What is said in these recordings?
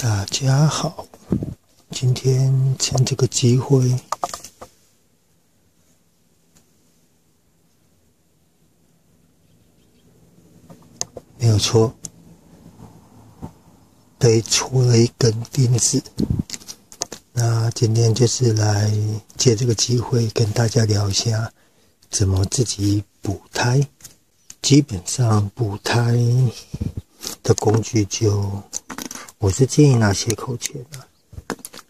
大家好，今天趁这个机会，没有错，被戳了一根钉子。那今天就是来借这个机会跟大家聊一下，怎么自己补胎。基本上补胎的工具我是建议拿斜口钳啊，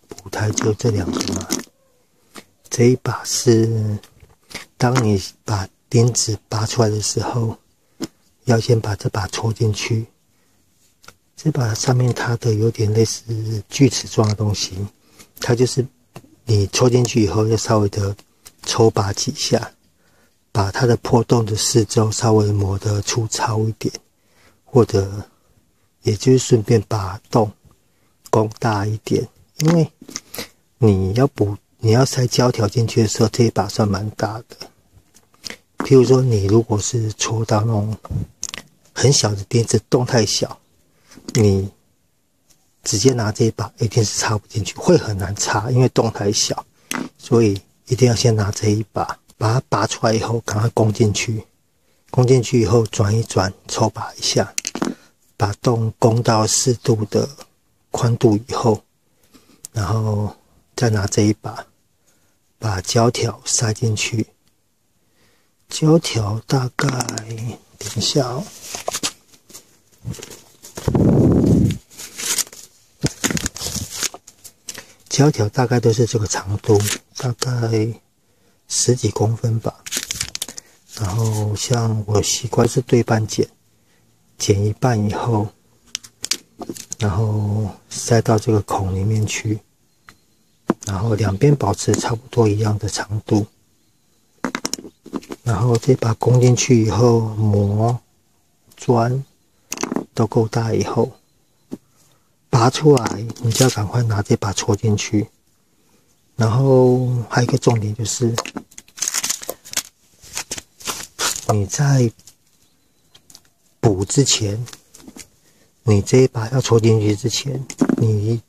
补胎就这两个嘛。这一把是，当你把钉子拔出来的时候，要先把这把戳进去。这把上面它的有点类似锯齿状的东西，它就是你戳进去以后，要稍微的抽拔几下，把它的破洞的四周稍微磨得粗糙一点，或者也就是顺便把洞攻大一点，因为你要塞胶条进去的时候，这一把算蛮大的。譬如说，你如果是戳到那种很小的钉子，洞太小，你直接拿这一把一定是插不进去，会很难插，因为洞太小，所以一定要先拿这一把，把它拔出来以后，赶快攻进去。攻进去以后转一转，抽拔一下，把洞攻到适度的宽度以后，然后再拿这一把，把胶条塞进去。胶条大概，等一下哦。胶条大概都是这个长度，大概10几公分吧。然后像我习惯是对半剪，剪一半以后，然后塞到这个孔里面去，然后两边保持差不多一样的长度。然后这把攻进去以后，磨、钻都够大以后，拔出来，你就要赶快拿这把戳进去。然后还有一个重点就是，你在补之前，你这一把要戳进去之前，你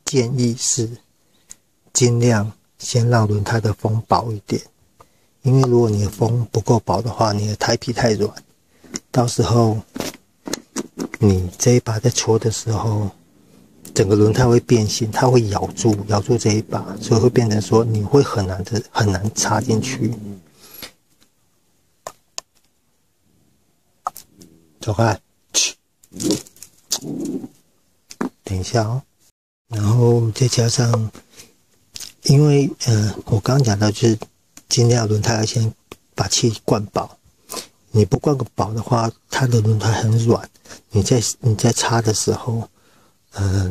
建议是尽量先让轮胎的封薄一点，因为如果你的封不够薄的话，你的胎皮太软，到时候你这一把在戳的时候，整个轮胎会变形，它会咬住这一把，所以会变成说你会很难插进去。走开，等一下哦。然后再加上，因为我刚刚讲到就是尽量轮胎要先把气灌饱，你不灌个饱的话，它的轮胎很软，你在插的时候，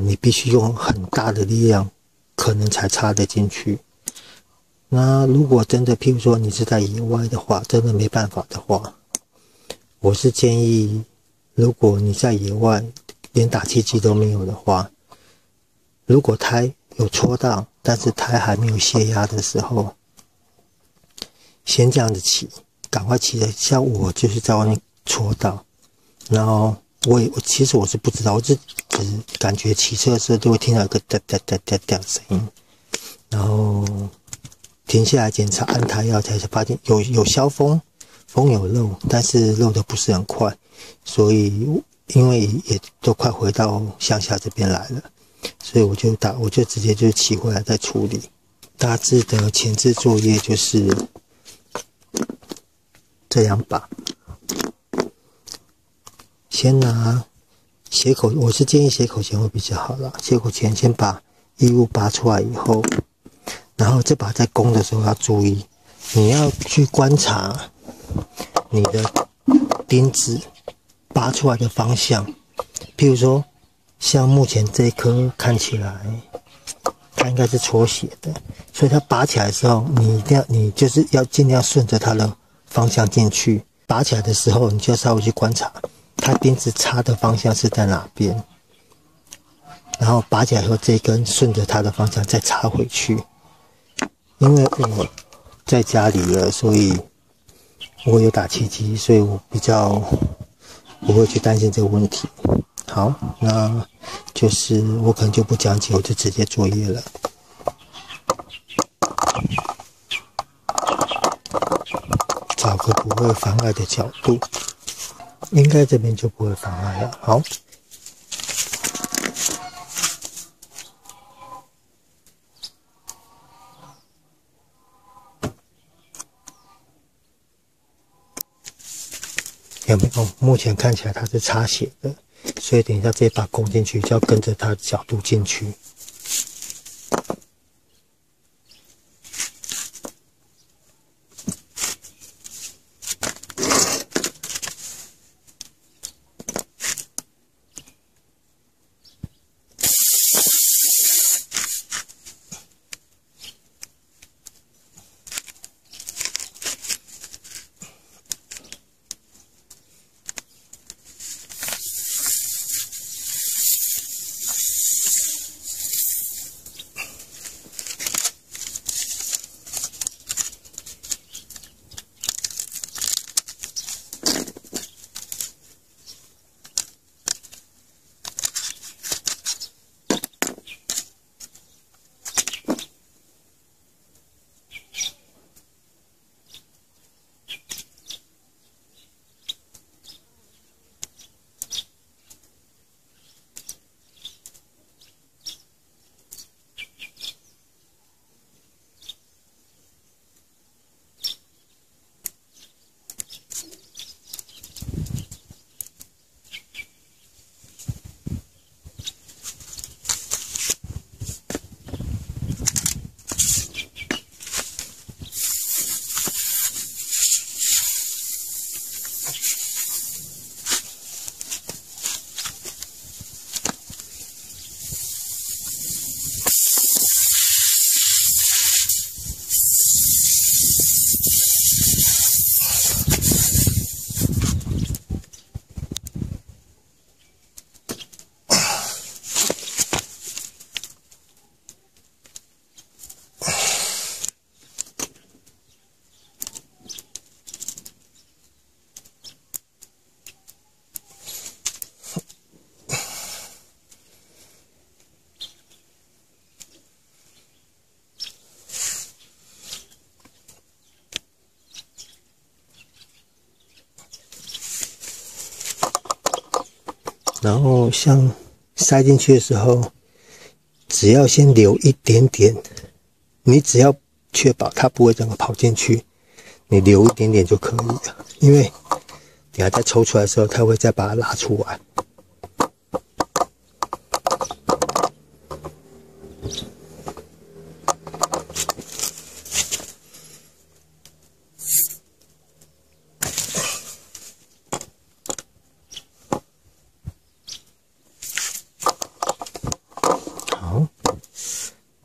你必须用很大的力量，可能才插得进去。那如果真的，譬如说你是在野外的话，真的没办法的话，我是建议，如果你在野外连打气机都没有的话，如果胎有戳到，但是胎还没有泄压的时候，先这样子骑，赶快骑的。像我就是在外面戳到，然后其实我是不知道，我只感觉骑车的时候就会听到一个哒哒哒哒哒声音，然后停下来检查按胎药，才发现有消风有漏，但是漏的不是很快，所以因为也都快回到乡下这边来了，所以我就直接就骑回来再处理。大致的前置作业就是这两把，先拿斜口，我是建议斜口钳会比较好啦。斜口钳先把异物拔出来以后，然后这把在攻的时候要注意，你要去观察你的钉子拔出来的方向。譬如说，像目前这一颗看起来，它应该是戳血的，所以它拔起来的时候，你就是要尽量顺着它的方向进去。拔起来的时候，你就要稍微去观察它钉子插的方向是在哪边，然后拔起来以后，这一根顺着它的方向再插回去。因为我在家里了，所以我有打气机，所以我比较不会去担心这个问题。好，那就是我可能就不讲解，我就直接作业了。找个不会妨碍的角度，应该这边就不会妨碍了。好。有没有？目前看起来它是擦血的，所以等一下这把勾进去就要跟着它的角度进去。然后像塞进去的时候，只要先留一点点，你只要确保它不会整个跑进去，你留一点点就可以了。因为等下再抽出来的时候，它会再把它拉出来。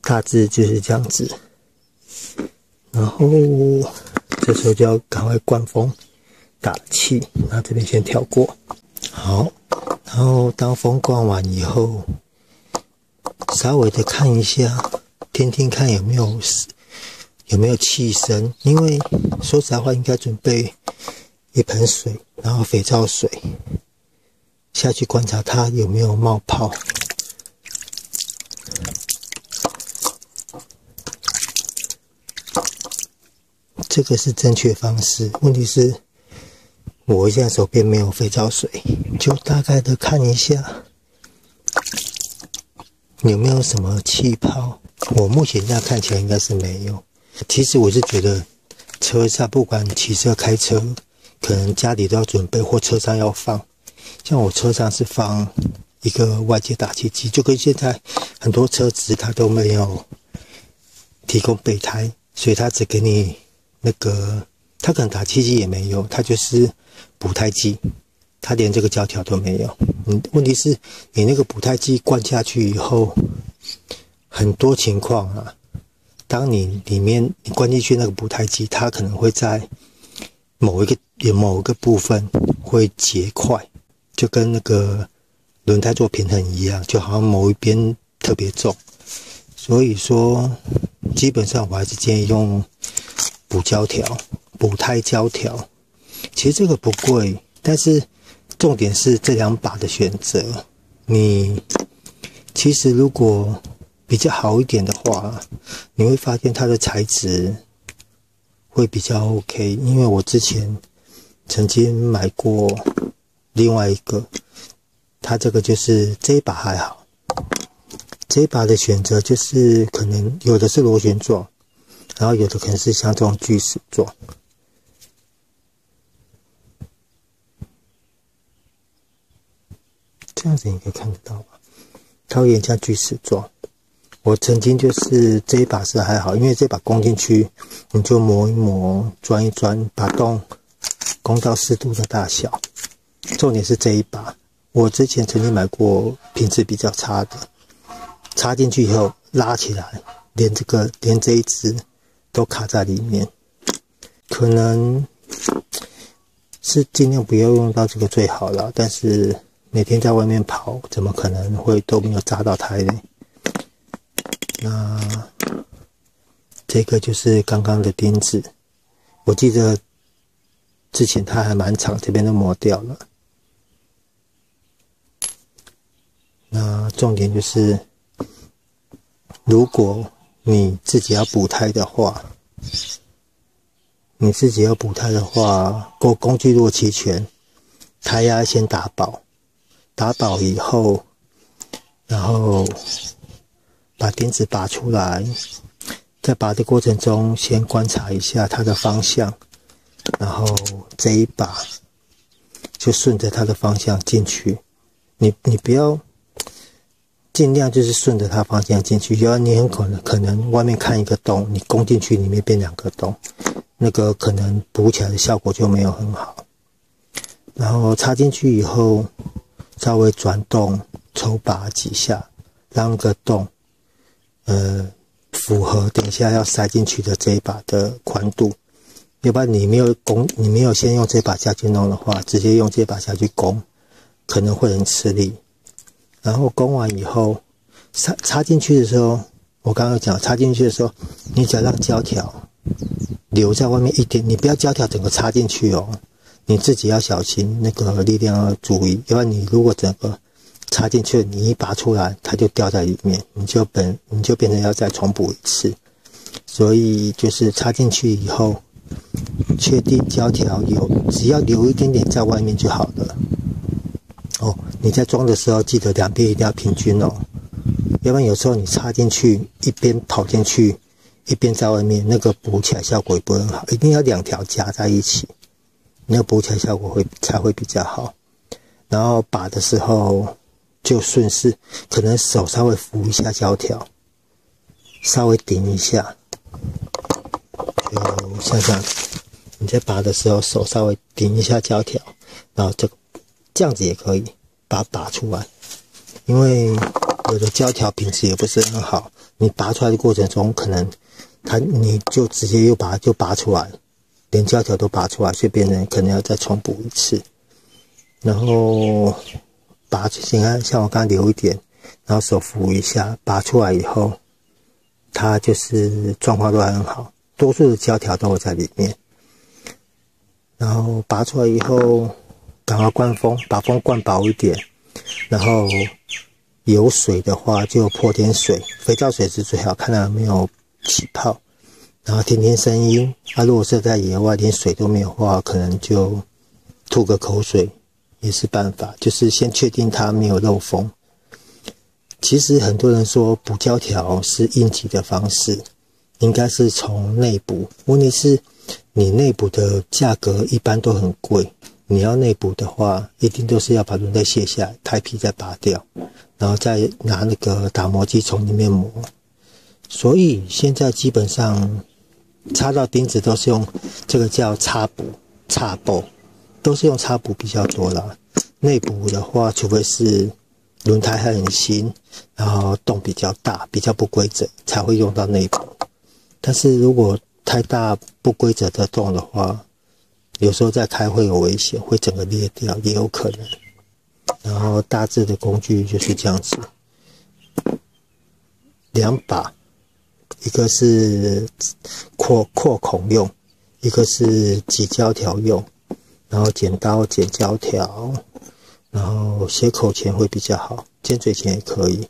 大致就是这样子，然后这时候就要赶快灌风打气，那这边先跳过。好，然后当风灌完以后，稍微的看一下，听听看有没有气声，因为说实在话，应该准备一盆水，然后肥皂水下去观察它有没有冒泡。这个是正确方式，问题是我现在手边没有肥皂水，就大概的看一下有没有什么气泡。我目前这样看起来应该是没有。其实我是觉得车上不管骑车开车，可能家里都要准备，或车上要放。像我车上是放一个外接打气机，就跟现在很多车子它都没有提供备胎，所以它只给你那个，它可能打气机也没有，它就是补胎机，它连这个胶条都没有。问题是你那个补胎机灌下去以后，很多情况啊，当你里面你灌进去那个补胎机，它可能会在某一个部分会结块，就跟那个轮胎做平衡一样，就好像某一边特别重。所以说，基本上我还是建议用补胶条、补胎胶条。其实这个不贵，但是重点是这两把的选择。你其实如果比较好一点的话，你会发现它的材质会比较 OK。因为我之前曾经买过另外一个，它这个就是这一把还好，这一把的选择就是可能有的是螺旋状，然后有的可能是像这种锯齿状。这样子你可以看得到吧？它有点像锯齿状。我曾经就是这一把是还好，因为这把攻进去，你就磨一磨、钻一钻，把洞攻到适度的大小。重点是这一把，我之前曾经买过品质比较差的，插进去以后拉起来，连这一只都卡在里面。可能是尽量不要用到这个最好了，但是每天在外面跑，怎么可能会都没有扎到胎呢？那这个就是刚刚的钉子，我记得之前它还蛮长，这边都磨掉了。那重点就是，如果你自己要补胎的话，工具如果齐全，胎压先打饱，打饱以后，然后把钉子拔出来，在拔的过程中先观察一下它的方向，然后这一把就顺着它的方向进去。你不要尽量就是顺着它方向进去，要你很可能外面看一个洞，你攻进去里面变2个洞，那个可能补起来的效果就没有很好。然后插进去以后，稍微转动抽拔几下，让那个洞符合等一下要塞进去的这一把的宽度。要不然你没有先用这把下去弄的话，直接用这把下去攻，可能会很吃力。然后攻完以后，插进去的时候，我刚刚讲插进去的时候，你只要让胶条留在外面一点，你不要胶条整个插进去哦，你自己要小心，那个力量要注意，要不然你如果整个插进去，你一拔出来，它就掉在里面，你就变成要再重补一次。所以就是插进去以后，确定胶条只要留一点点在外面就好了。哦，你在装的时候记得两边一定要平均哦，要不然有时候你插进去一边跑进去，一边在外面，那个补起来效果也不会很好，一定要2条夹在一起，那个补起来效果才会比较好。然后拔的时候就顺势，可能手稍微扶一下胶条，稍微顶一下，就像这样子。你在拔的时候手稍微顶一下胶条，然后这样子也可以把它拔出来。因为有的胶条品质也不是很好，你拔出来的过程中，可能你就直接又拔出来，连胶条都拔出来，所以别人可能要再重补一次。然后你看像我刚刚留一点，然后手扶一下，拔出来以后，它就是状况都还很好，多数的胶条都会在里面。然后拔出来以后，赶快灌风，把风灌薄一点。然后有水的话就泼点水，肥皂水是最好，看到有没有起泡。然后听听声音，如果是在野外连水都没有的话，可能就吐个口水也是办法，就是先确定它没有漏风。其实很多人说补胶条是应急的方式，应该是从内补。问题是你内补的价格一般都很贵，你要内补的话，一定都是要把轮胎卸下来，胎皮再拔掉，然后再拿那个打磨机从里面磨。所以现在基本上插到钉子都是用这个叫插补，都是用插补比较多啦。内补的话，除非是轮胎还很新，然后洞比较大、比较不规则，才会用到内补。但是如果太大不规则的洞的话，有时候在开会有危险，会整个裂掉，也有可能。然后大致的工具就是这样子，2把，一个是扩孔用，一个是挤胶条用。然后剪刀剪胶条，然后斜口钳会比较好，尖嘴钳也可以。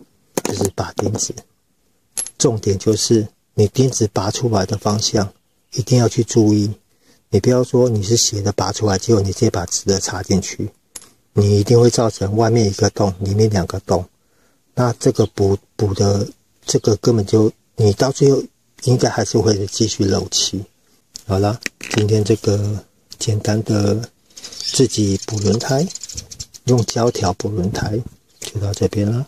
就是拔钉子。重点就是你钉子拔出来的方向一定要去注意，你不要说你是斜的拔出来，结果你直接把直的插进去，你一定会造成外面一个洞，里面2个洞。那这个补的这个根本就你到最后应该还是会继续漏气。好了，今天这个简单的自己补轮胎，用胶条补轮胎就到这边了，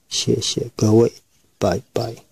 谢谢各位，拜拜。